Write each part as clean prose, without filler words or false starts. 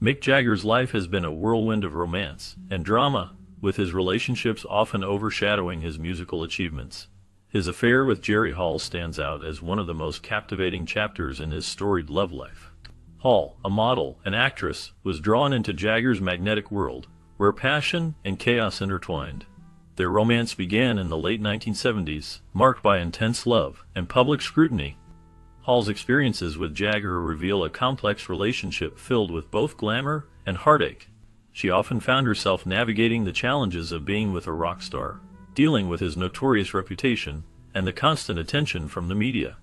Mick Jagger's life has been a whirlwind of romance and drama, with his relationships often overshadowing his musical achievements. His affair with Jerry Hall stands out as one of the most captivating chapters in his storied love life. Hall, a model and actress, was drawn into Jagger's magnetic world, where passion and chaos intertwined. Their romance began in the late 1970s, marked by intense love and public scrutiny. Hall's experiences with Jagger reveal a complex relationship filled with both glamour and heartache. She often found herself navigating the challenges of being with a rock star, dealing with his notorious reputation, and the constant attention from the media.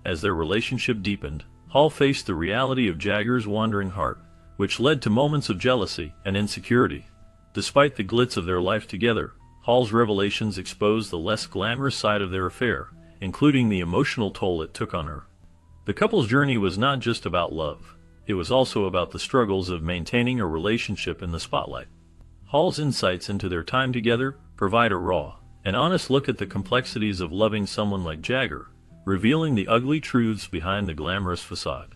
As their relationship deepened, Hall faced the reality of Jagger's wandering heart, which led to moments of jealousy and insecurity. Despite the glitz of their life together, Hall's revelations exposed the less glamorous side of their affair, including the emotional toll it took on her. The couple's journey was not just about love. It was also about the struggles of maintaining a relationship in the spotlight. Hall's insights into their time together provide a raw and honest look at the complexities of loving someone like Jagger, revealing the ugly truths behind the glamorous facade.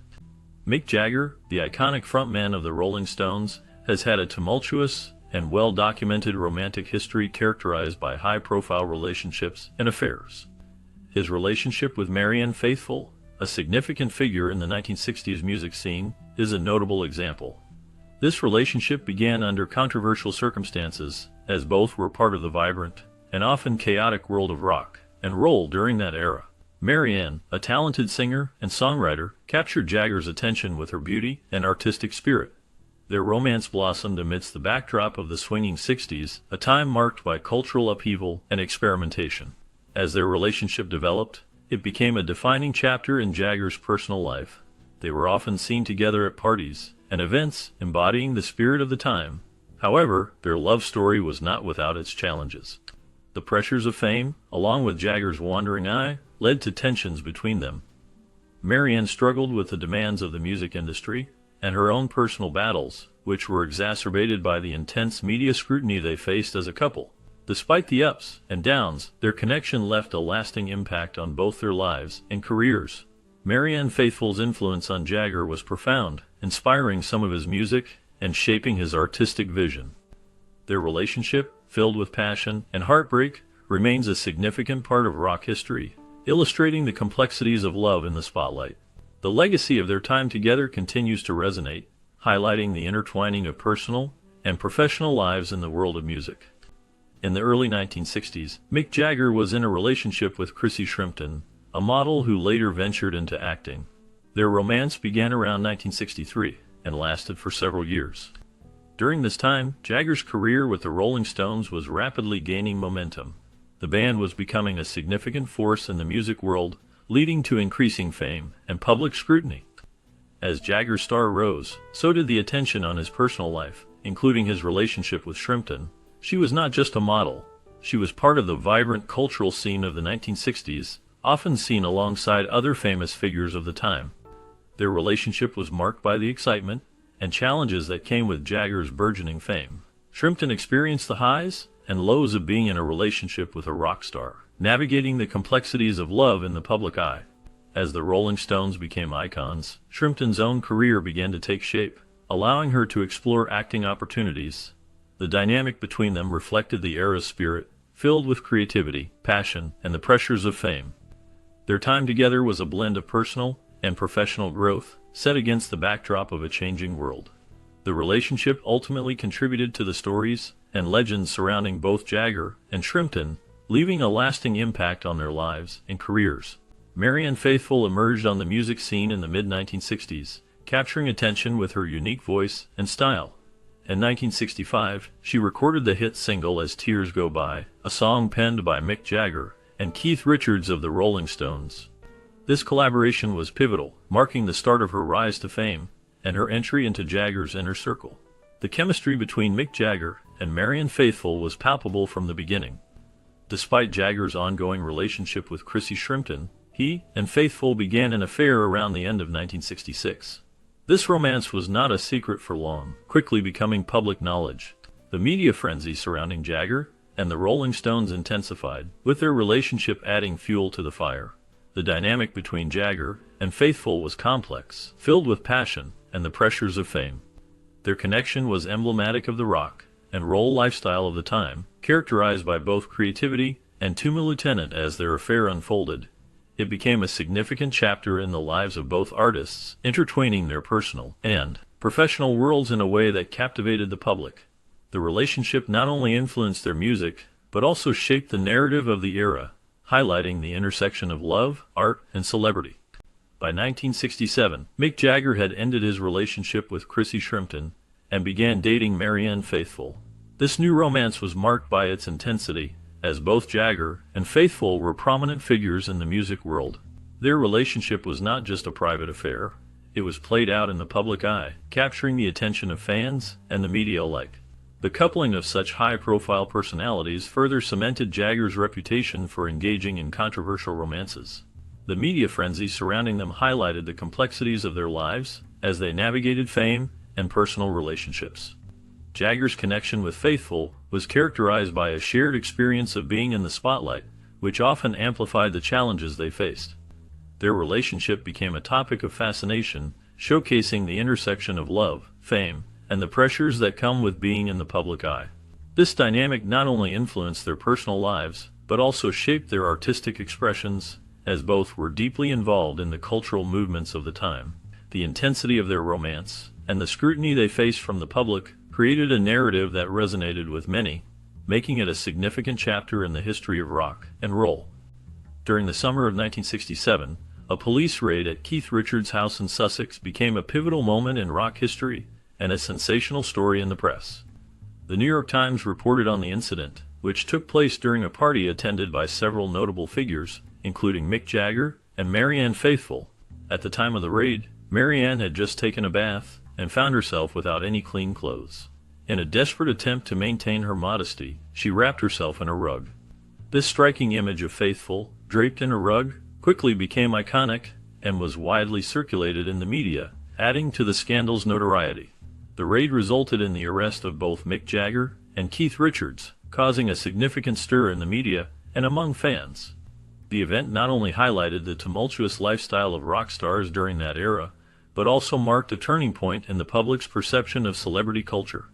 Mick Jagger, the iconic frontman of the Rolling Stones, has had a tumultuous and well-documented romantic history characterized by high-profile relationships and affairs. His relationship with Marianne Faithfull, a significant figure in the 1960s music scene, is a notable example. This relationship began under controversial circumstances, as both were part of the vibrant and often chaotic world of rock and roll during that era. Marianne, a talented singer and songwriter, captured Jagger's attention with her beauty and artistic spirit. Their romance blossomed amidst the backdrop of the swinging 60s, a time marked by cultural upheaval and experimentation. As their relationship developed, it became a defining chapter in Jagger's personal life. They were often seen together at parties and events embodying the spirit of the time. However, their love story was not without its challenges. The pressures of fame, along with Jagger's wandering eye, led to tensions between them. Marianne struggled with the demands of the music industry and her own personal battles, which were exacerbated by the intense media scrutiny they faced as a couple. Despite the ups and downs, their connection left a lasting impact on both their lives and careers. Marianne Faithfull's influence on Jagger was profound, inspiring some of his music and shaping his artistic vision. Their relationship, filled with passion and heartbreak, remains a significant part of rock history, illustrating the complexities of love in the spotlight. The legacy of their time together continues to resonate, highlighting the intertwining of personal and professional lives in the world of music. In the early 1960s, Mick Jagger was in a relationship with Chrissy Shrimpton, a model who later ventured into acting. Their romance began around 1963 and lasted for several years. During this time, Jagger's career with the Rolling Stones was rapidly gaining momentum. The band was becoming a significant force in the music world, leading to increasing fame and public scrutiny. As Jagger's star rose, so did the attention on his personal life, including his relationship with Shrimpton. She was not just a model. She was part of the vibrant cultural scene of the 1960s, often seen alongside other famous figures of the time. Their relationship was marked by the excitement and challenges that came with Jagger's burgeoning fame. Shrimpton experienced the highs and lows of being in a relationship with a rock star, navigating the complexities of love in the public eye. As the Rolling Stones became icons, Shrimpton's own career began to take shape, allowing her to explore acting opportunities. The dynamic between them reflected the era's spirit, filled with creativity, passion, and the pressures of fame. Their time together was a blend of personal and professional growth, set against the backdrop of a changing world. The relationship ultimately contributed to the stories and legends surrounding both Jagger and Shrimpton, leaving a lasting impact on their lives and careers. Marianne Faithfull emerged on the music scene in the mid-1960s, capturing attention with her unique voice and style. In 1965, she recorded the hit single As Tears Go By, a song penned by Mick Jagger and Keith Richards of the Rolling Stones. This collaboration was pivotal, marking the start of her rise to fame and her entry into Jagger's inner circle. The chemistry between Mick Jagger and Marianne Faithfull was palpable from the beginning. Despite Jagger's ongoing relationship with Chrissy Shrimpton, he and Faithfull began an affair around the end of 1966. This romance was not a secret for long, quickly becoming public knowledge. The media frenzy surrounding Jagger and the Rolling Stones intensified, with their relationship adding fuel to the fire. The dynamic between Jagger and Faithfull was complex, filled with passion and the pressures of fame. Their connection was emblematic of the rock and roll lifestyle of the time, characterized by both creativity and tumultuosity. As their affair unfolded, it became a significant chapter in the lives of both artists, intertwining their personal and professional worlds in a way that captivated the public. The relationship not only influenced their music, but also shaped the narrative of the era, highlighting the intersection of love, art, and celebrity. By 1967, Mick Jagger had ended his relationship with Chrissy Shrimpton and began dating Marianne Faithfull. This new romance was marked by its intensity, as both Jagger and Faithfull were prominent figures in the music world. Their relationship was not just a private affair, it was played out in the public eye, capturing the attention of fans and the media alike. The coupling of such high-profile personalities further cemented Jagger's reputation for engaging in controversial romances. The media frenzy surrounding them highlighted the complexities of their lives as they navigated fame and personal relationships. Jagger's connection with Faithfull was characterized by a shared experience of being in the spotlight, which often amplified the challenges they faced. Their relationship became a topic of fascination, showcasing the intersection of love, fame, and the pressures that come with being in the public eye. This dynamic not only influenced their personal lives, but also shaped their artistic expressions, as both were deeply involved in the cultural movements of the time. The intensity of their romance, and the scrutiny they faced from the public, created a narrative that resonated with many, making it a significant chapter in the history of rock and roll. During the summer of 1967, a police raid at Keith Richards' house in Sussex became a pivotal moment in rock history and a sensational story in the press. The New York Times reported on the incident, which took place during a party attended by several notable figures, including Mick Jagger and Marianne Faithfull. At the time of the raid, Marianne had just taken a bath and found herself without any clean clothes. In a desperate attempt to maintain her modesty, she wrapped herself in a rug. This striking image of Faithfull, draped in a rug, quickly became iconic and was widely circulated in the media, adding to the scandal's notoriety. The raid resulted in the arrest of both Mick Jagger and Keith Richards, causing a significant stir in the media and among fans. The event not only highlighted the tumultuous lifestyle of rock stars during that era, but also marked a turning point in the public's perception of celebrity culture.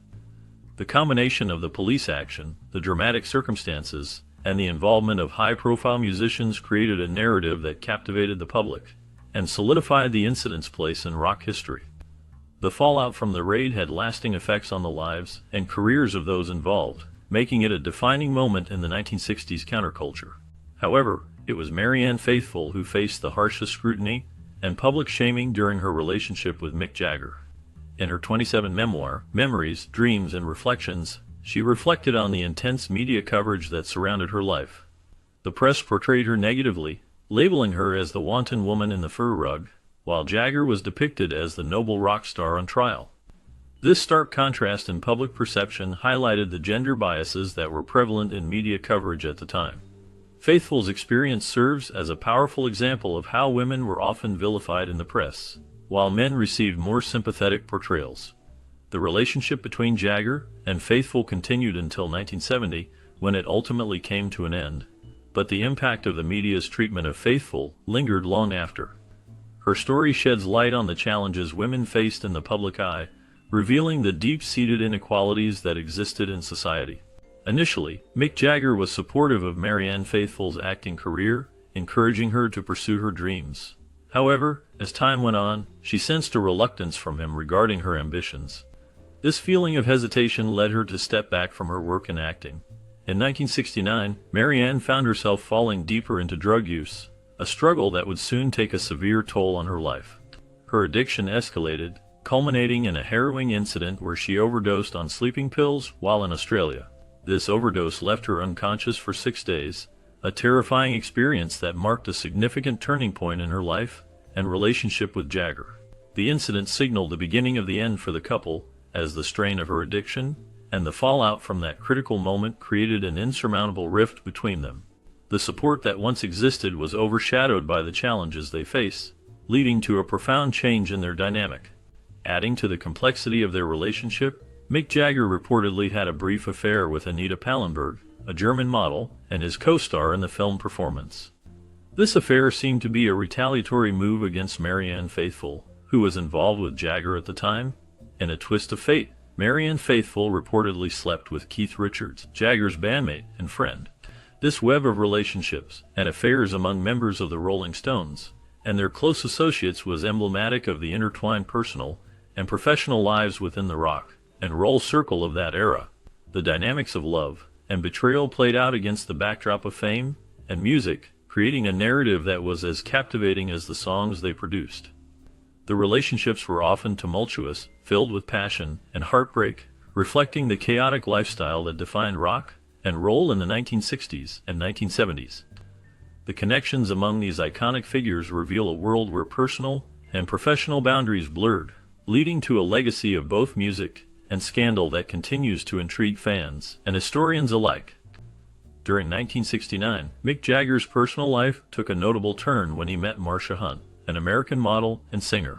The combination of the police action, the dramatic circumstances, and the involvement of high-profile musicians created a narrative that captivated the public and solidified the incident's place in rock history. The fallout from the raid had lasting effects on the lives and careers of those involved, making it a defining moment in the 1960s counterculture. However, it was Marianne Faithfull who faced the harshest scrutiny and public shaming during her relationship with Mick Jagger. In her 27 memoir, Memories, Dreams, and Reflections, she reflected on the intense media coverage that surrounded her life. The press portrayed her negatively, labeling her as the wanton woman in the fur rug, while Jagger was depicted as the noble rock star on trial. This stark contrast in public perception highlighted the gender biases that were prevalent in media coverage at the time. Faithfull's experience serves as a powerful example of how women were often vilified in the press, while men received more sympathetic portrayals. The relationship between Jagger and Faithfull continued until 1970, when it ultimately came to an end, but the impact of the media's treatment of Faithfull lingered long after. Her story sheds light on the challenges women faced in the public eye, revealing the deep-seated inequalities that existed in society. Initially, Mick Jagger was supportive of Marianne Faithfull's acting career, encouraging her to pursue her dreams. However, as time went on, she sensed a reluctance from him regarding her ambitions. This feeling of hesitation led her to step back from her work in acting. In 1969, Marianne found herself falling deeper into drug use, a struggle that would soon take a severe toll on her life. Her addiction escalated, culminating in a harrowing incident where she overdosed on sleeping pills while in Australia. This overdose left her unconscious for 6 days, a terrifying experience that marked a significant turning point in her life and relationship with Jagger. The incident signaled the beginning of the end for the couple, as the strain of her addiction and the fallout from that critical moment created an insurmountable rift between them. The support that once existed was overshadowed by the challenges they face, leading to a profound change in their dynamic. Adding to the complexity of their relationship, Mick Jagger reportedly had a brief affair with Anita Pallenberg, a German model, and his co-star in the film Performance. This affair seemed to be a retaliatory move against Marianne Faithfull, who was involved with Jagger at the time. In a twist of fate, Marianne Faithfull reportedly slept with Keith Richards, Jagger's bandmate and friend. This web of relationships and affairs among members of the Rolling Stones and their close associates was emblematic of the intertwined personal and professional lives within the rock and roll circle of that era. The dynamics of love and betrayal played out against the backdrop of fame and music, creating a narrative that was as captivating as the songs they produced. The relationships were often tumultuous, filled with passion and heartbreak, reflecting the chaotic lifestyle that defined rock and roll in the 1960s and 1970s. The connections among these iconic figures reveal a world where personal and professional boundaries blurred, leading to a legacy of both music and scandal that continues to intrigue fans and historians alike. During 1969, Mick Jagger's personal life took a notable turn when he met Marsha Hunt, an American model and singer.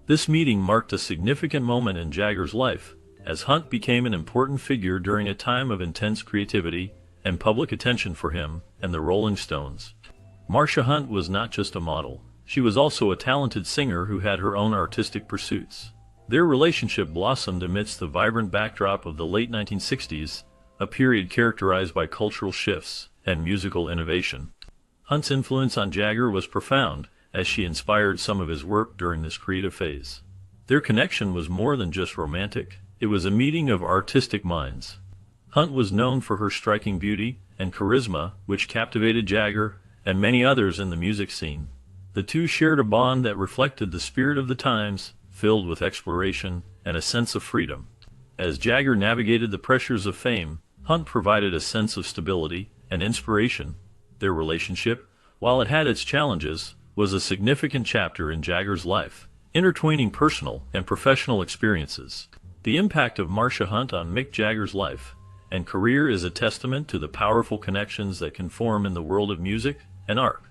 This meeting marked a significant moment in Jagger's life, as Hunt became an important figure during a time of intense creativity and public attention for him and the Rolling Stones. Marsha Hunt was not just a model, she was also a talented singer who had her own artistic pursuits. Their relationship blossomed amidst the vibrant backdrop of the late 1960s, a period characterized by cultural shifts and musical innovation. Hunt's influence on Jagger was profound, as she inspired some of his work during this creative phase. Their connection was more than just romantic, it was a meeting of artistic minds. Hunt was known for her striking beauty and charisma, which captivated Jagger and many others in the music scene. The two shared a bond that reflected the spirit of the times, filled with exploration and a sense of freedom. As Jagger navigated the pressures of fame, Hunt provided a sense of stability and inspiration. Their relationship, while it had its challenges, was a significant chapter in Jagger's life, intertwining personal and professional experiences. The impact of Marsha Hunt on Mick Jagger's life and career is a testament to the powerful connections that can form in the world of music and art.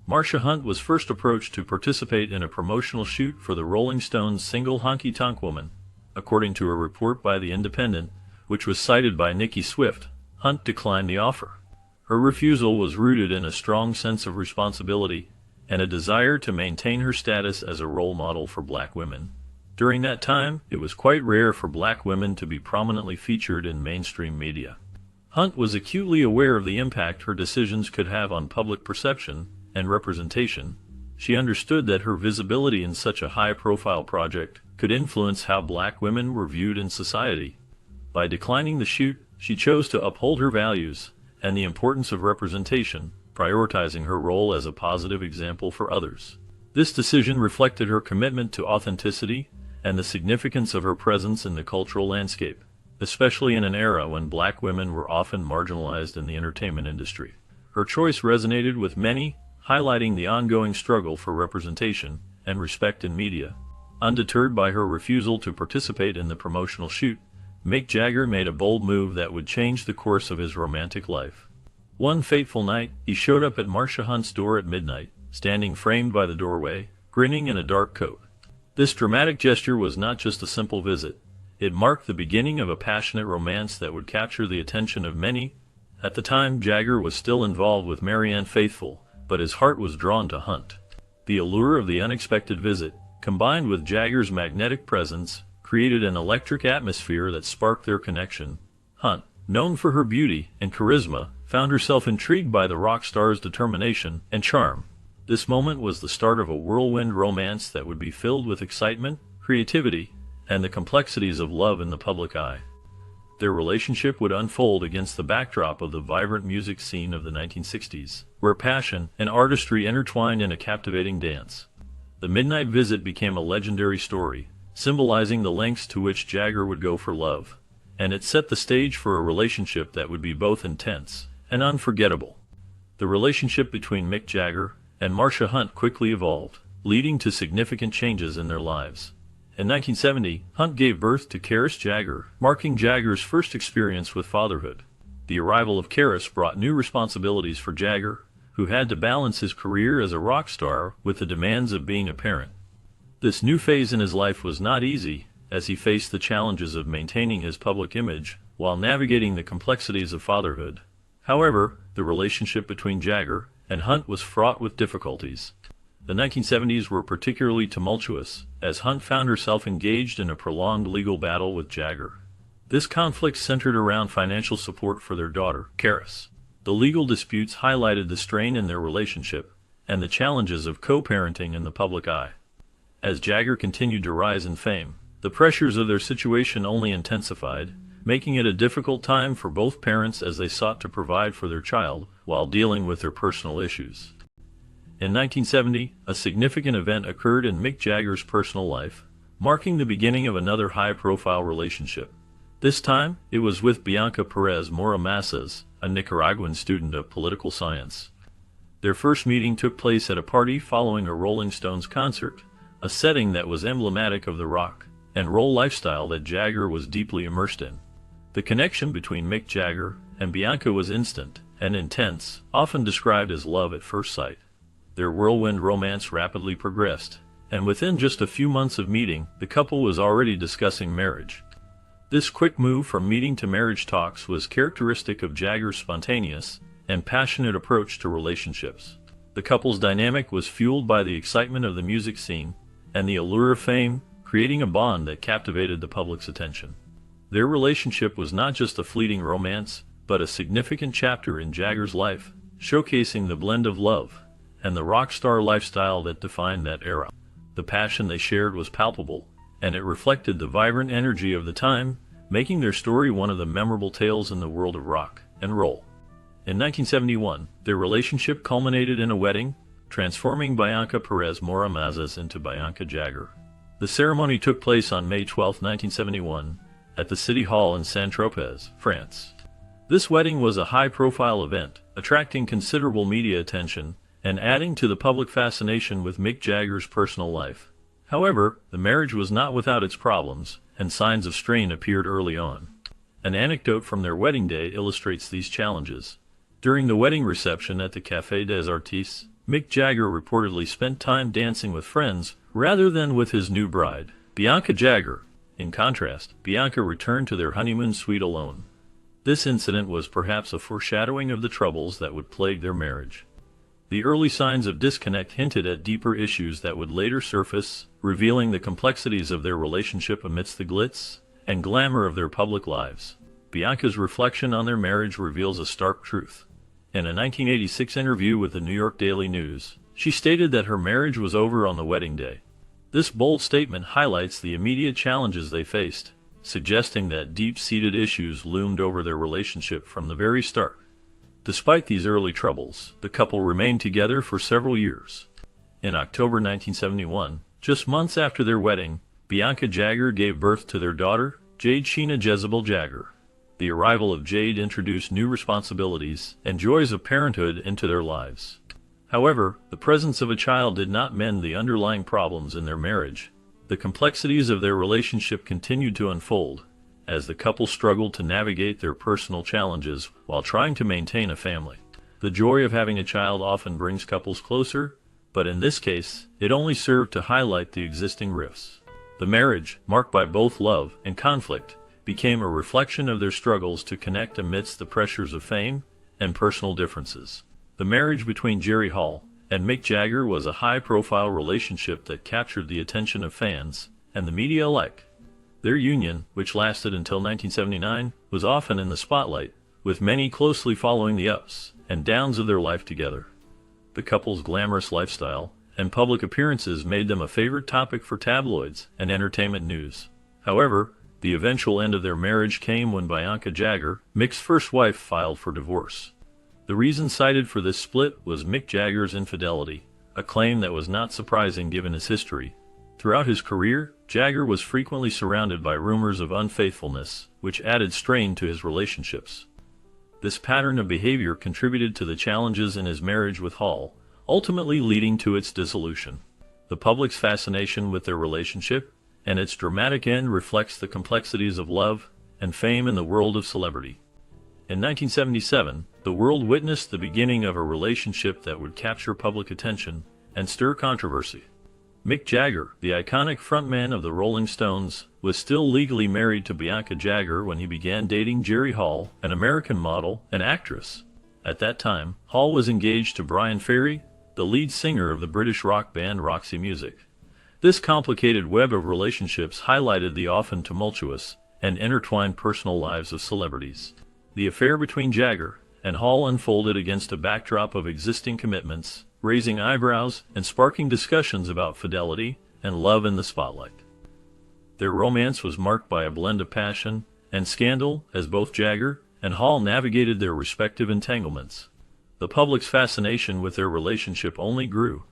Marsha Hunt was first approached to participate in a promotional shoot for the Rolling Stones single Honky Tonk Woman. According to a report by The Independent, which was cited by Nicki Swift, Hunt declined the offer. Her refusal was rooted in a strong sense of responsibility and a desire to maintain her status as a role model for black women. During that time, it was quite rare for black women to be prominently featured in mainstream media. Hunt was acutely aware of the impact her decisions could have on public perception and representation. She understood that her visibility in such a high-profile project could influence how black women were viewed in society. By declining the shoot, she chose to uphold her values and the importance of representation, prioritizing her role as a positive example for others. This decision reflected her commitment to authenticity and the significance of her presence in the cultural landscape, especially in an era when black women were often marginalized in the entertainment industry. Her choice resonated with many, highlighting the ongoing struggle for representation and respect in media. Undeterred by her refusal to participate in the promotional shoot, Mick Jagger made a bold move that would change the course of his romantic life. One fateful night, he showed up at Marsha Hunt's door at midnight, standing framed by the doorway, grinning in a dark coat. This dramatic gesture was not just a simple visit. It marked the beginning of a passionate romance that would capture the attention of many. At the time, Jagger was still involved with Marianne Faithfull, but his heart was drawn to Hunt. The allure of the unexpected visit, combined with Jagger's magnetic presence, created an electric atmosphere that sparked their connection. Hunt, known for her beauty and charisma, found herself intrigued by the rock star's determination and charm. This moment was the start of a whirlwind romance that would be filled with excitement, creativity, and the complexities of love in the public eye. Their relationship would unfold against the backdrop of the vibrant music scene of the 1960s, where passion and artistry intertwined in a captivating dance. The midnight visit became a legendary story, symbolizing the lengths to which Jagger would go for love, and it set the stage for a relationship that would be both intense and unforgettable. The relationship between Mick Jagger and Marsha Hunt quickly evolved, leading to significant changes in their lives. In 1970, Hunt gave birth to Karis Jagger, marking Jagger's first experience with fatherhood. The arrival of Karis brought new responsibilities for Jagger, who had to balance his career as a rock star with the demands of being a parent. This new phase in his life was not easy, as he faced the challenges of maintaining his public image while navigating the complexities of fatherhood. However, the relationship between Jagger and Hunt was fraught with difficulties. The 1970s were particularly tumultuous, as Hunt found herself engaged in a prolonged legal battle with Jagger. This conflict centered around financial support for their daughter, Karis. The legal disputes highlighted the strain in their relationship and the challenges of co-parenting in the public eye. As Jagger continued to rise in fame, the pressures of their situation only intensified, making it a difficult time for both parents as they sought to provide for their child while dealing with their personal issues. In 1970, a significant event occurred in Mick Jagger's personal life, marking the beginning of another high-profile relationship. This time, it was with Bianca Perez Mora Mazas, a Nicaraguan student of political science. Their first meeting took place at a party following a Rolling Stones concert, a setting that was emblematic of the rock and roll lifestyle that Jagger was deeply immersed in. The connection between Mick Jagger and Bianca was instant and intense, often described as love at first sight. Their whirlwind romance rapidly progressed, and within just a few months of meeting, the couple was already discussing marriage. This quick move from meeting to marriage talks was characteristic of Jagger's spontaneous and passionate approach to relationships. The couple's dynamic was fueled by the excitement of the music scene and the allure of fame, creating a bond that captivated the public's attention. Their relationship was not just a fleeting romance, but a significant chapter in Jagger's life, showcasing the blend of love and the rock star lifestyle that defined that era. The passion they shared was palpable, and it reflected the vibrant energy of the time, making their story one of the memorable tales in the world of rock and roll. In 1971, their relationship culminated in a wedding, transforming Bianca Perez Mora Mazas into Bianca Jagger. The ceremony took place on May 12, 1971, at the City Hall in Saint-Tropez, France. This wedding was a high-profile event, attracting considerable media attention and adding to the public fascination with Mick Jagger's personal life. However, the marriage was not without its problems, and signs of strain appeared early on. An anecdote from their wedding day illustrates these challenges. During the wedding reception at the Café des Artistes, Mick Jagger reportedly spent time dancing with friends rather than with his new bride, Bianca Jagger. In contrast, Bianca returned to their honeymoon suite alone. This incident was perhaps a foreshadowing of the troubles that would plague their marriage. The early signs of disconnect hinted at deeper issues that would later surface, revealing the complexities of their relationship amidst the glitz and glamour of their public lives. Bianca's reflection on their marriage reveals a stark truth. In a 1986 interview with the New York Daily News, she stated that her marriage was over on the wedding day. This bold statement highlights the immediate challenges they faced, suggesting that deep-seated issues loomed over their relationship from the very start. Despite these early troubles, the couple remained together for several years. In October 1971, just months after their wedding, Bianca Jagger gave birth to their daughter, Jade Sheena Jezebel Jagger. The arrival of Jade introduced new responsibilities and joys of parenthood into their lives. However, the presence of a child did not mend the underlying problems in their marriage. The complexities of their relationship continued to unfold, as the couple struggled to navigate their personal challenges while trying to maintain a family. The joy of having a child often brings couples closer, but in this case, it only served to highlight the existing rifts. The marriage, marked by both love and conflict, became a reflection of their struggles to connect amidst the pressures of fame and personal differences. The marriage between Jerry Hall and Mick Jagger was a high-profile relationship that captured the attention of fans and the media alike. Their union, which lasted until 1979, was often in the spotlight, with many closely following the ups and downs of their life together. The couple's glamorous lifestyle and public appearances made them a favorite topic for tabloids and entertainment news. However, the eventual end of their marriage came when Bianca Jagger, Mick's first wife, filed for divorce. The reason cited for this split was Mick Jagger's infidelity, a claim that was not surprising given his history. Throughout his career, Jagger was frequently surrounded by rumors of unfaithfulness, which added strain to his relationships. This pattern of behavior contributed to the challenges in his marriage with Hall, ultimately leading to its dissolution. The public's fascination with their relationship and its dramatic end reflects the complexities of love and fame in the world of celebrity. In 1977, the world witnessed the beginning of a relationship that would capture public attention and stir controversy. Mick Jagger, the iconic frontman of the Rolling Stones, was still legally married to Bianca Jagger when he began dating Jerry Hall, an American model and actress. At that time, Hall was engaged to Bryan Ferry, the lead singer of the British rock band Roxy Music. This complicated web of relationships highlighted the often tumultuous and intertwined personal lives of celebrities. The affair between Jagger and Hall unfolded against a backdrop of existing commitments, raising eyebrows and sparking discussions about fidelity and love in the spotlight. Their romance was marked by a blend of passion and scandal as both Jagger and Hall navigated their respective entanglements. The public's fascination with their relationship only grew,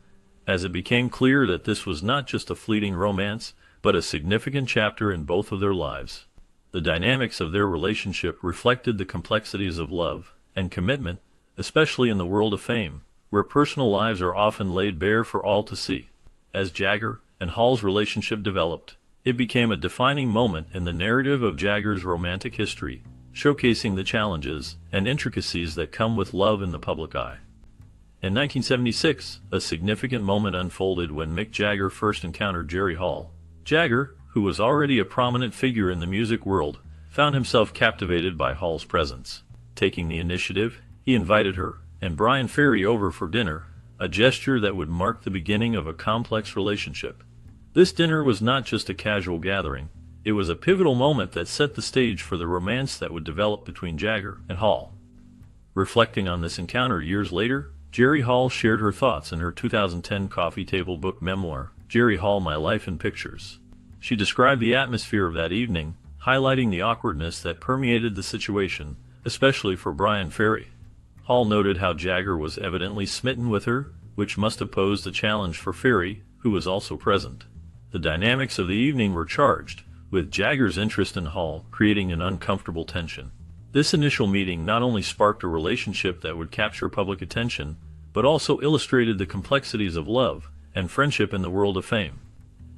as it became clear that this was not just a fleeting romance, but a significant chapter in both of their lives. The dynamics of their relationship reflected the complexities of love and commitment, especially in the world of fame, where personal lives are often laid bare for all to see. As Jagger and Hall's relationship developed, it became a defining moment in the narrative of Jagger's romantic history, showcasing the challenges and intricacies that come with love in the public eye. In 1976, a significant moment unfolded when Mick Jagger first encountered Jerry Hall. Jagger, who was already a prominent figure in the music world, found himself captivated by Hall's presence. Taking the initiative, he invited her and Bryan Ferry over for dinner, a gesture that would mark the beginning of a complex relationship. This dinner was not just a casual gathering, it was a pivotal moment that set the stage for the romance that would develop between Jagger and Hall. Reflecting on this encounter years later, Jerry Hall shared her thoughts in her 2010 coffee table book memoir, Jerry Hall: My Life in Pictures. She described the atmosphere of that evening, highlighting the awkwardness that permeated the situation, especially for Bryan Ferry. Hall noted how Jagger was evidently smitten with her, which must have posed a challenge for Ferry, who was also present. The dynamics of the evening were charged, with Jagger's interest in Hall creating an uncomfortable tension. This initial meeting not only sparked a relationship that would capture public attention, but also illustrated the complexities of love and friendship in the world of fame.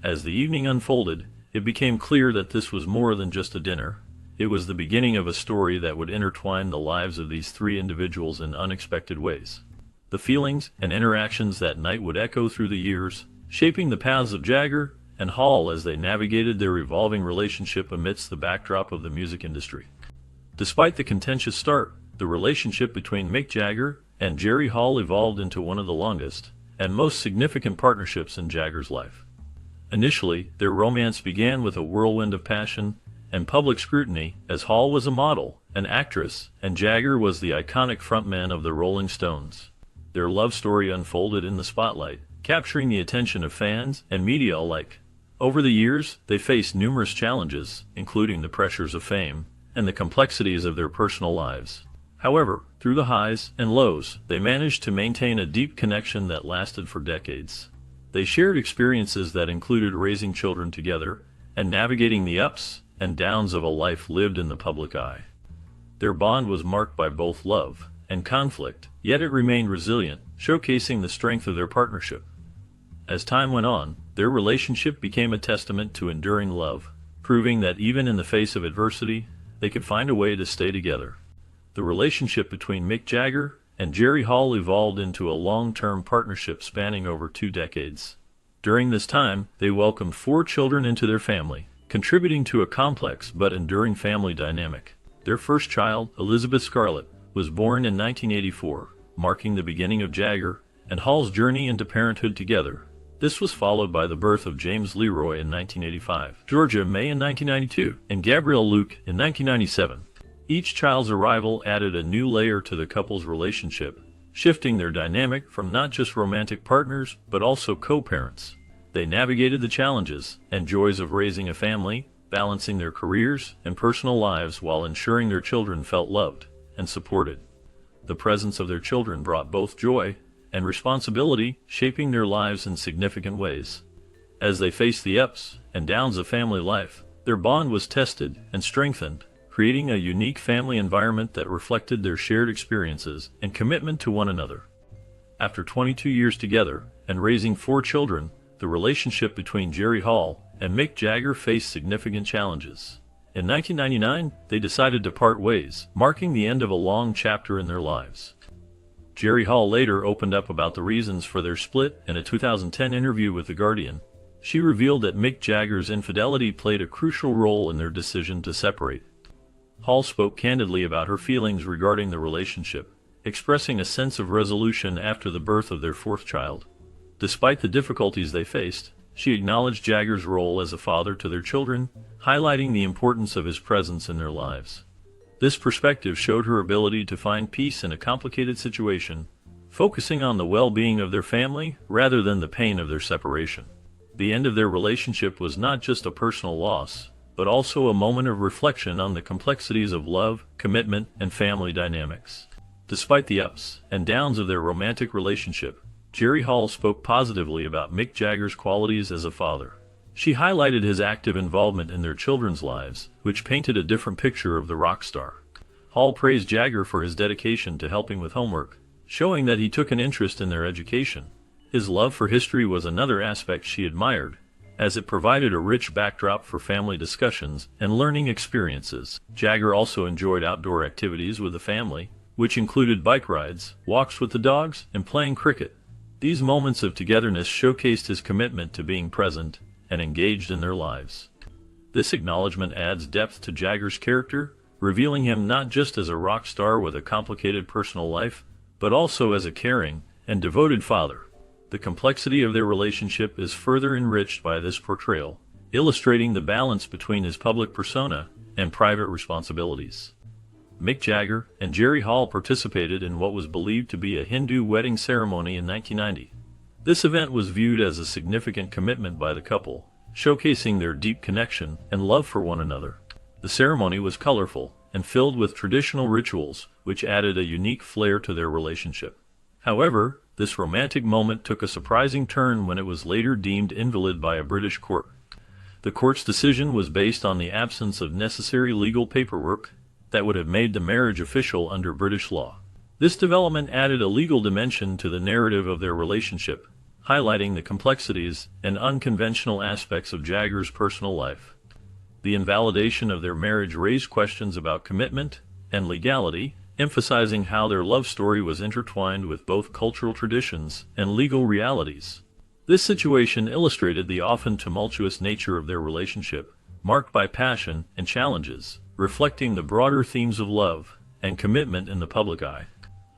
As the evening unfolded, it became clear that this was more than just a dinner. It was the beginning of a story that would intertwine the lives of these three individuals in unexpected ways. The feelings and interactions that night would echo through the years, shaping the paths of Jagger and Hall as they navigated their evolving relationship amidst the backdrop of the music industry. Despite the contentious start, the relationship between Mick Jagger and Jerry Hall evolved into one of the longest and most significant partnerships in Jagger's life. Initially, their romance began with a whirlwind of passion and public scrutiny, as Hall was a model, an actress, and Jagger was the iconic frontman of the Rolling Stones. Their love story unfolded in the spotlight, capturing the attention of fans and media alike. Over the years, they faced numerous challenges, including the pressures of fame and the complexities of their personal lives. However, through the highs and lows, they managed to maintain a deep connection that lasted for decades. They shared experiences that included raising children together and navigating the ups and downs of a life lived in the public eye. Their bond was marked by both love and conflict, yet it remained resilient, showcasing the strength of their partnership. As time went on, their relationship became a testament to enduring love, proving that even in the face of adversity, they could find a way to stay together. The relationship between Mick Jagger and Jerry Hall evolved into a long-term partnership spanning over 2 decades. During this time, they welcomed 4 children into their family, contributing to a complex but enduring family dynamic. Their first child, Elizabeth Scarlett, was born in 1984, marking the beginning of Jagger and Hall's journey into parenthood together. This was followed by the birth of James Leroy in 1985, Georgia May in 1992, and Gabrielle Luke in 1997. Each child's arrival added a new layer to the couple's relationship, shifting their dynamic from not just romantic partners, but also co-parents. They navigated the challenges and joys of raising a family, balancing their careers and personal lives while ensuring their children felt loved and supported. The presence of their children brought both joy and responsibility, shaping their lives in significant ways. As they faced the ups and downs of family life, their bond was tested and strengthened, creating a unique family environment that reflected their shared experiences and commitment to one another. After 22 years together and raising 4 children, the relationship between Jerry Hall and Mick Jagger faced significant challenges. In 1999, they decided to part ways, marking the end of a long chapter in their lives. Jerry Hall later opened up about the reasons for their split in a 2010 interview with The Guardian. She revealed that Mick Jagger's infidelity played a crucial role in their decision to separate. Hall spoke candidly about her feelings regarding the relationship, expressing a sense of resolution after the birth of their fourth child. Despite the difficulties they faced, she acknowledged Jagger's role as a father to their children, highlighting the importance of his presence in their lives. This perspective showed her ability to find peace in a complicated situation, focusing on the well-being of their family rather than the pain of their separation. The end of their relationship was not just a personal loss, but also a moment of reflection on the complexities of love, commitment, and family dynamics. Despite the ups and downs of their romantic relationship, Jerry Hall spoke positively about Mick Jagger's qualities as a father. She highlighted his active involvement in their children's lives, which painted a different picture of the rock star. Hall praised Jagger for his dedication to helping with homework, showing that he took an interest in their education. His love for history was another aspect she admired, as it provided a rich backdrop for family discussions and learning experiences. Jagger also enjoyed outdoor activities with the family, which included bike rides, walks with the dogs, and playing cricket. These moments of togetherness showcased his commitment to being present and engaged in their lives. This acknowledgement adds depth to Jagger's character, revealing him not just as a rock star with a complicated personal life, but also as a caring and devoted father. The complexity of their relationship is further enriched by this portrayal, illustrating the balance between his public persona and private responsibilities. Mick Jagger and Jerry Hall participated in what was believed to be a Hindu wedding ceremony in 1990. This event was viewed as a significant commitment by the couple, showcasing their deep connection and love for one another. The ceremony was colorful and filled with traditional rituals, which added a unique flair to their relationship. However, this romantic moment took a surprising turn when it was later deemed invalid by a British court. The court's decision was based on the absence of necessary legal paperwork that would have made the marriage official under British law. This development added a legal dimension to the narrative of their relationship, highlighting the complexities and unconventional aspects of Jagger's personal life. The invalidation of their marriage raised questions about commitment and legality, emphasizing how their love story was intertwined with both cultural traditions and legal realities. This situation illustrated the often tumultuous nature of their relationship, marked by passion and challenges, reflecting the broader themes of love and commitment in the public eye.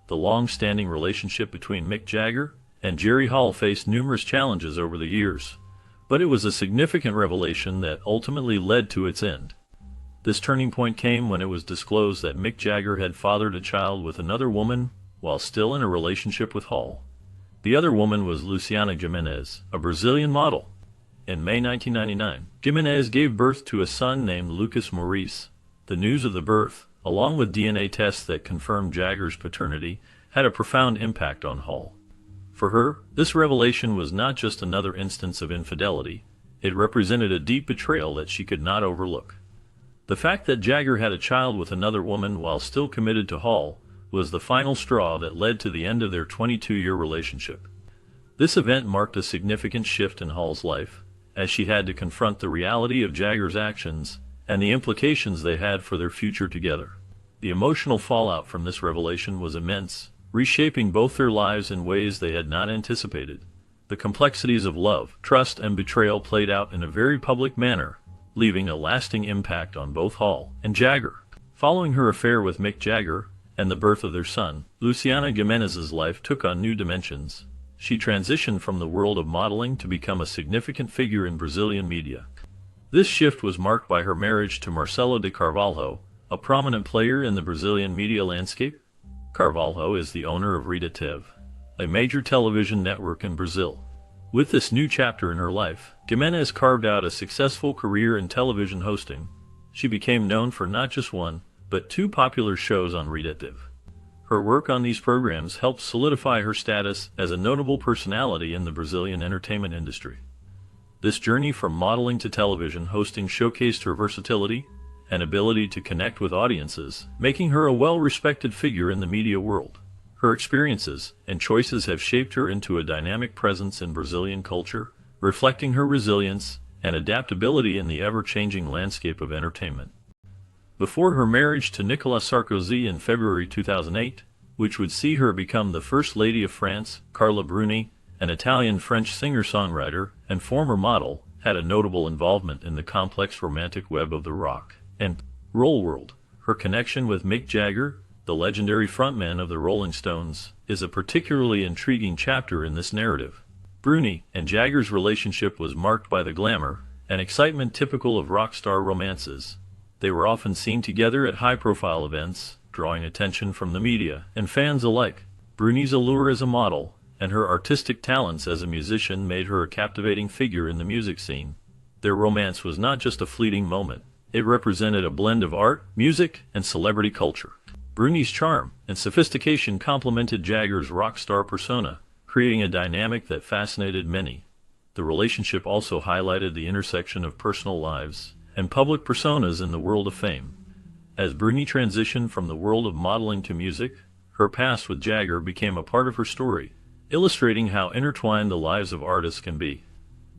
The long-standing relationship between Mick Jagger and Jerry Hall faced numerous challenges over the years, but it was a significant revelation that ultimately led to its end. This turning point came when it was disclosed that Mick Jagger had fathered a child with another woman while still in a relationship with Hall. The other woman was Luciana Gimenez, a Brazilian model. In May 1999, Gimenez gave birth to a son named Lucas Maurice. The news of the birth, along with DNA tests that confirmed Jagger's paternity, had a profound impact on Hall. For her, this revelation was not just another instance of infidelity, it represented a deep betrayal that she could not overlook. The fact that Jagger had a child with another woman while still committed to Hall was the final straw that led to the end of their 22-year relationship. This event marked a significant shift in Hall's life, as she had to confront the reality of Jagger's actions and the implications they had for their future together. The emotional fallout from this revelation was immense, reshaping both their lives in ways they had not anticipated. The complexities of love, trust, and betrayal played out in a very public manner, leaving a lasting impact on both Hall and Jagger. Following her affair with Mick Jagger and the birth of their son, Luciana Gimenez's life took on new dimensions. She transitioned from the world of modeling to become a significant figure in Brazilian media. This shift was marked by her marriage to Marcelo de Carvalho, a prominent player in the Brazilian media landscape. Carvalho is the owner of Rede TV, a major television network in Brazil. With this new chapter in her life, Gimenez carved out a successful career in television hosting. She became known for not just one, but two popular shows on Rede TV. Her work on these programs helped solidify her status as a notable personality in the Brazilian entertainment industry. This journey from modeling to television hosting showcased her versatility and ability to connect with audiences, making her a well-respected figure in the media world. Her experiences and choices have shaped her into a dynamic presence in Brazilian culture, reflecting her resilience and adaptability in the ever-changing landscape of entertainment. Before her marriage to Nicolas Sarkozy in February 2008, which would see her become the First Lady of France, Carla Bruni, an Italian-French singer-songwriter and former model, had a notable involvement in the complex romantic web of the rock and roll world. Her connection with Mick Jagger the legendary frontman of the Rolling Stones, is a particularly intriguing chapter in this narrative. Bruni and Jagger's relationship was marked by the glamour and excitement typical of rock star romances. They were often seen together at high-profile events, drawing attention from the media and fans alike. Bruni's allure as a model and her artistic talents as a musician made her a captivating figure in the music scene. Their romance was not just a fleeting moment. It represented a blend of art, music, and celebrity culture. Bruni's charm and sophistication complemented Jagger's rock star persona, creating a dynamic that fascinated many. The relationship also highlighted the intersection of personal lives and public personas in the world of fame. As Bruni transitioned from the world of modeling to music, her past with Jagger became a part of her story, illustrating how intertwined the lives of artists can be.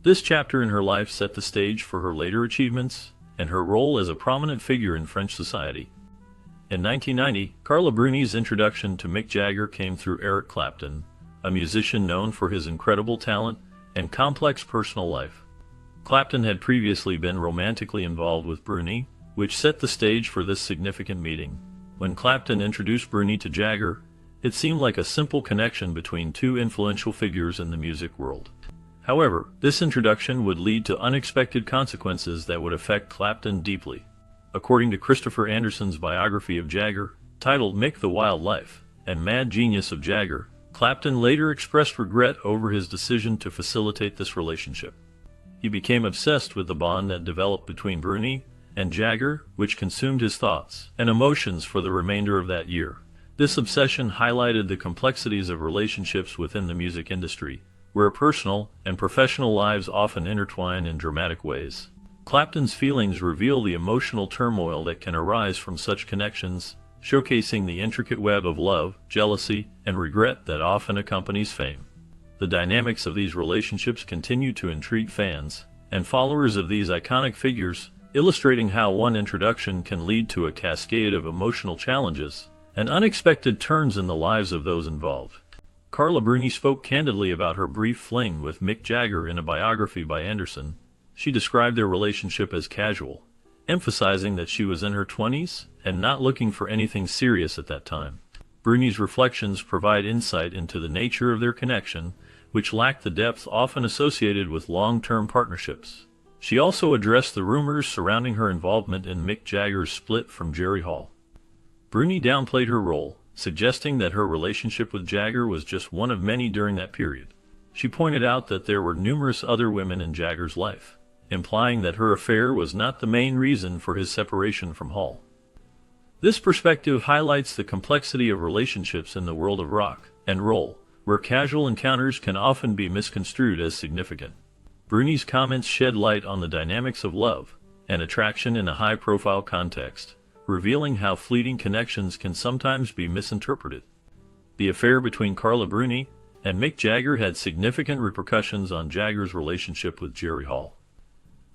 This chapter in her life set the stage for her later achievements and her role as a prominent figure in French society. In 1990, Carla Bruni's introduction to Mick Jagger came through Eric Clapton, a musician known for his incredible talent and complex personal life. Clapton had previously been romantically involved with Bruni, which set the stage for this significant meeting. When Clapton introduced Bruni to Jagger, it seemed like a simple connection between two influential figures in the music world. However, this introduction would lead to unexpected consequences that would affect Clapton deeply. According to Christopher Anderson's biography of Jagger, titled Mick the Wild Life and Mad Genius of Jagger, Clapton later expressed regret over his decision to facilitate this relationship. He became obsessed with the bond that developed between Bruni and Jagger, which consumed his thoughts and emotions for the remainder of that year. This obsession highlighted the complexities of relationships within the music industry, where personal and professional lives often intertwine in dramatic ways. Clapton's feelings reveal the emotional turmoil that can arise from such connections, showcasing the intricate web of love, jealousy, and regret that often accompanies fame. The dynamics of these relationships continue to intrigue fans and followers of these iconic figures, illustrating how one introduction can lead to a cascade of emotional challenges and unexpected turns in the lives of those involved. Carla Bruni spoke candidly about her brief fling with Mick Jagger in a biography by Anderson. She described their relationship as casual, emphasizing that she was in her 20s and not looking for anything serious at that time. Bruni's reflections provide insight into the nature of their connection, which lacked the depth often associated with long-term partnerships. She also addressed the rumors surrounding her involvement in Mick Jagger's split from Jerry Hall. Bruni downplayed her role, suggesting that her relationship with Jagger was just one of many during that period. She pointed out that there were numerous other women in Jagger's life, implying that her affair was not the main reason for his separation from Hall. This perspective highlights the complexity of relationships in the world of rock and roll, where casual encounters can often be misconstrued as significant. Bruni's comments shed light on the dynamics of love and attraction in a high-profile context, revealing how fleeting connections can sometimes be misinterpreted. The affair between Carla Bruni and Mick Jagger had significant repercussions on Jagger's relationship with Jerry Hall.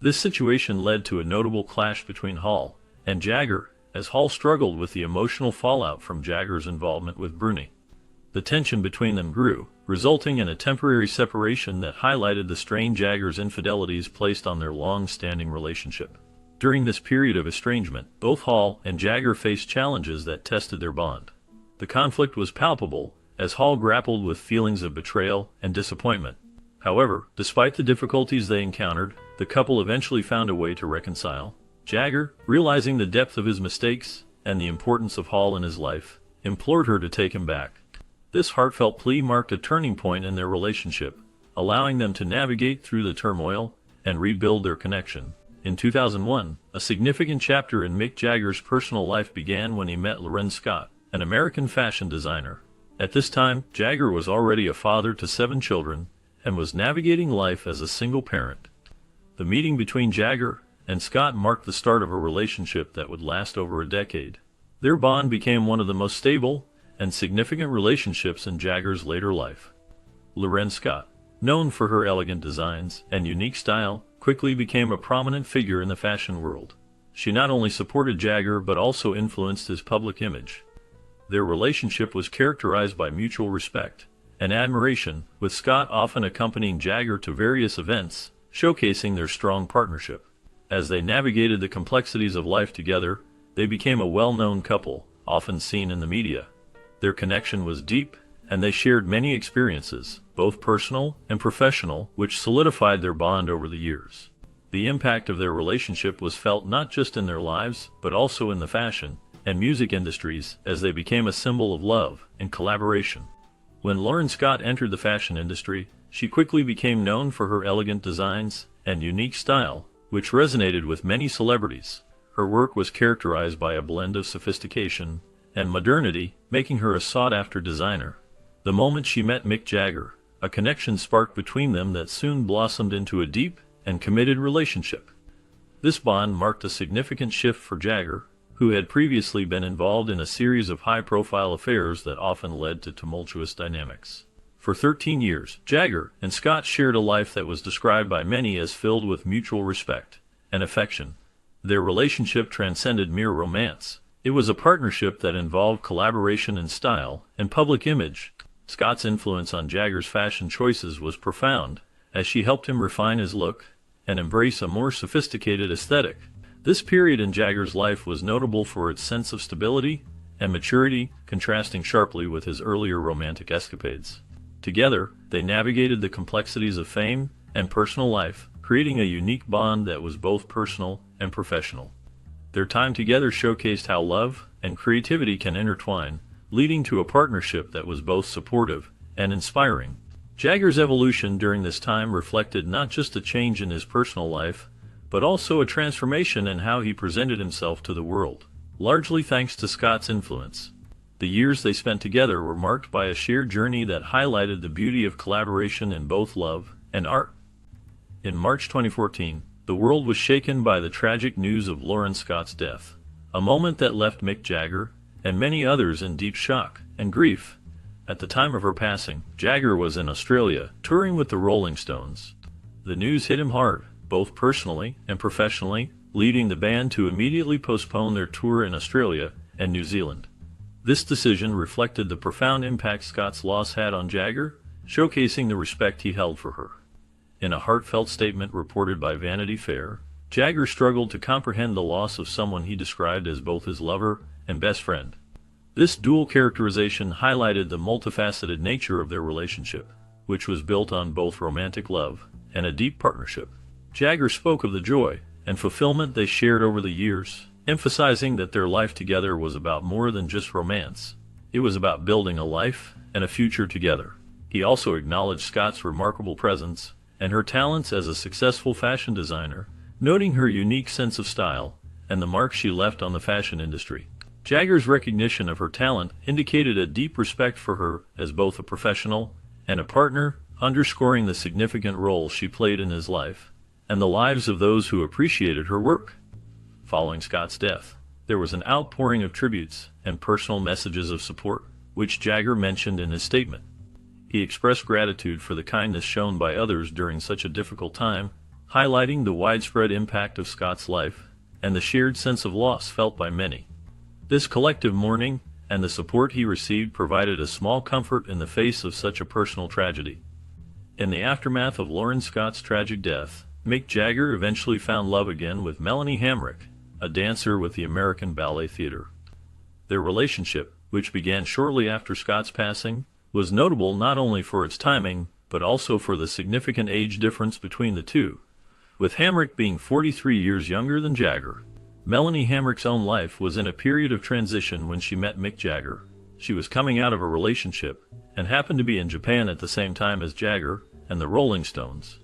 This situation led to a notable clash between Hall and Jagger, as Hall struggled with the emotional fallout from Jagger's involvement with Bruni. The tension between them grew, resulting in a temporary separation that highlighted the strain Jagger's infidelities placed on their long-standing relationship. During this period of estrangement, both Hall and Jagger faced challenges that tested their bond. The conflict was palpable, as Hall grappled with feelings of betrayal and disappointment. However, despite the difficulties they encountered, the couple eventually found a way to reconcile. Jagger, realizing the depth of his mistakes and the importance of Hall in his life, implored her to take him back. This heartfelt plea marked a turning point in their relationship, allowing them to navigate through the turmoil and rebuild their connection. In 2001, a significant chapter in Mick Jagger's personal life began when he met Loren Scott, an American fashion designer. At this time, Jagger was already a father to 7 children and was navigating life as a single parent. The meeting between Jagger and Scott marked the start of a relationship that would last over a decade. Their bond became one of the most stable and significant relationships in Jagger's later life. Loren Scott, known for her elegant designs and unique style, quickly became a prominent figure in the fashion world. She not only supported Jagger but also influenced his public image. Their relationship was characterized by mutual respect and admiration, with Scott often accompanying Jagger to various events, showcasing their strong partnership. As they navigated the complexities of life together, they became a well-known couple, often seen in the media. Their connection was deep, and they shared many experiences, both personal and professional, which solidified their bond over the years. The impact of their relationship was felt not just in their lives, but also in the fashion and music industries, as they became a symbol of love and collaboration. When Lauren Scott entered the fashion industry, she quickly became known for her elegant designs and unique style, which resonated with many celebrities. Her work was characterized by a blend of sophistication and modernity, making her a sought-after designer. The moment she met Mick Jagger, a connection sparked between them that soon blossomed into a deep and committed relationship. This bond marked a significant shift for Jagger, who had previously been involved in a series of high-profile affairs that often led to tumultuous dynamics. For 13 years, Jagger and Scott shared a life that was described by many as filled with mutual respect and affection. Their relationship transcended mere romance. It was a partnership that involved collaboration in style and public image. Scott's influence on Jagger's fashion choices was profound, as she helped him refine his look and embrace a more sophisticated aesthetic. This period in Jagger's life was notable for its sense of stability and maturity, contrasting sharply with his earlier romantic escapades. Together, they navigated the complexities of fame and personal life, creating a unique bond that was both personal and professional. Their time together showcased how love and creativity can intertwine, leading to a partnership that was both supportive and inspiring. Jagger's evolution during this time reflected not just a change in his personal life, but also a transformation in how he presented himself to the world, largely thanks to Scott's influence. The years they spent together were marked by a shared journey that highlighted the beauty of collaboration in both love and art. In March 2014, the world was shaken by the tragic news of Lauren Scott's death, a moment that left Mick Jagger and many others in deep shock and grief. At the time of her passing, Jagger was in Australia, touring with the Rolling Stones. The news hit him hard, both personally and professionally, leading the band to immediately postpone their tour in Australia and New Zealand. This decision reflected the profound impact Scott's loss had on Jagger, showcasing the respect he held for her. In a heartfelt statement reported by Vanity Fair, Jagger struggled to comprehend the loss of someone he described as both his lover and best friend. This dual characterization highlighted the multifaceted nature of their relationship, which was built on both romantic love and a deep partnership. Jagger spoke of the joy and fulfillment they shared over the years, emphasizing that their life together was about more than just romance. It was about building a life and a future together. He also acknowledged Scott's remarkable presence and her talents as a successful fashion designer, noting her unique sense of style and the mark she left on the fashion industry. Jagger's recognition of her talent indicated a deep respect for her as both a professional and a partner, underscoring the significant role she played in his life and the lives of those who appreciated her work. Following Scott's death, there was an outpouring of tributes and personal messages of support, which Jagger mentioned in his statement. He expressed gratitude for the kindness shown by others during such a difficult time, highlighting the widespread impact of Scott's life and the shared sense of loss felt by many. This collective mourning and the support he received provided a small comfort in the face of such a personal tragedy. In the aftermath of Lauren Scott's tragic death, Mick Jagger eventually found love again with Melanie Hamrick, a dancer with the American Ballet Theatre. Their relationship, which began shortly after Scott's passing, was notable not only for its timing, but also for the significant age difference between the two. With Hamrick being 43 years younger than Jagger, Melanie Hamrick's own life was in a period of transition when she met Mick Jagger. She was coming out of a relationship and happened to be in Japan at the same time as Jagger and the Rolling Stones.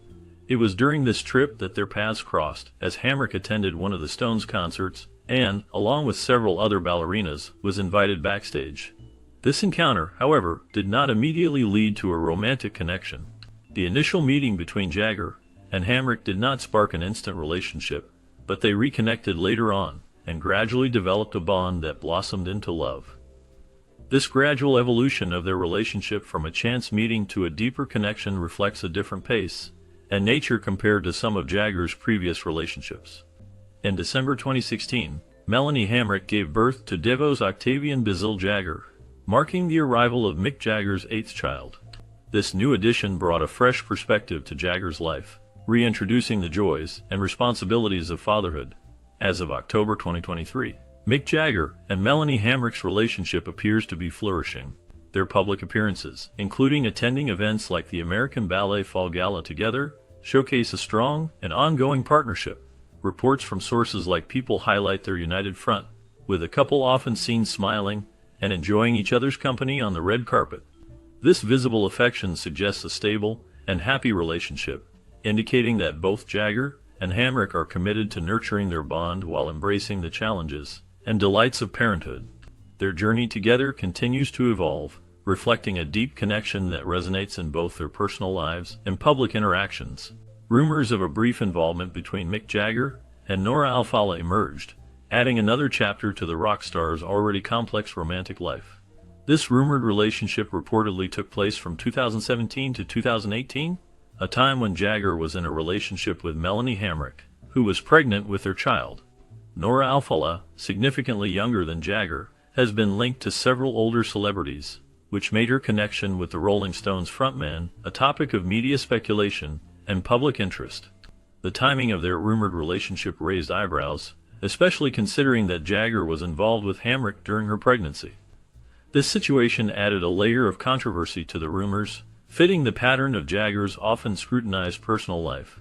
It was during this trip that their paths crossed, as Hamrick attended one of the Stones' concerts and, along with several other ballerinas, was invited backstage. This encounter, however, did not immediately lead to a romantic connection. The initial meeting between Jagger and Hamrick did not spark an instant relationship, but they reconnected later on and gradually developed a bond that blossomed into love. This gradual evolution of their relationship from a chance meeting to a deeper connection reflects a different pace and nature compared to some of Jagger's previous relationships. In December 2016, Melanie Hamrick gave birth to Devos Octavian Bazil Jagger, marking the arrival of Mick Jagger's eighth child. This new addition brought a fresh perspective to Jagger's life, reintroducing the joys and responsibilities of fatherhood. As of October 2023, Mick Jagger and Melanie Hamrick's relationship appears to be flourishing. Their public appearances, including attending events like the American Ballet Fall Gala together, showcase a strong and ongoing partnership. Reports from sources like People highlight their united front, with the couple often seen smiling and enjoying each other's company on the red carpet. This visible affection suggests a stable and happy relationship, indicating that both Jagger and Hamrick are committed to nurturing their bond while embracing the challenges and delights of parenthood. Their journey together continues to evolve, reflecting a deep connection that resonates in both their personal lives and public interactions. Rumors of a brief involvement between Mick Jagger and Nora Alfallah emerged, adding another chapter to the rock star's already complex romantic life. This rumored relationship reportedly took place from 2017 to 2018, a time when Jagger was in a relationship with Melanie Hamrick, who was pregnant with their child. Nora Alfallah, significantly younger than Jagger, has been linked to several older celebrities, which made her connection with the Rolling Stones frontman a topic of media speculation and public interest. The timing of their rumored relationship raised eyebrows, especially considering that Jagger was involved with Hamrick during her pregnancy. This situation added a layer of controversy to the rumors, fitting the pattern of Jagger's often scrutinized personal life.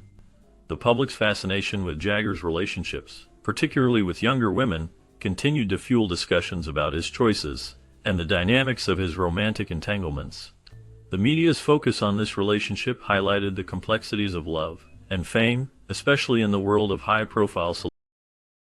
The public's fascination with Jagger's relationships, particularly with younger women, continued to fuel discussions about his choices and the dynamics of his romantic entanglements. The media's focus on this relationship highlighted the complexities of love and fame, especially in the world of high-profile celebrities.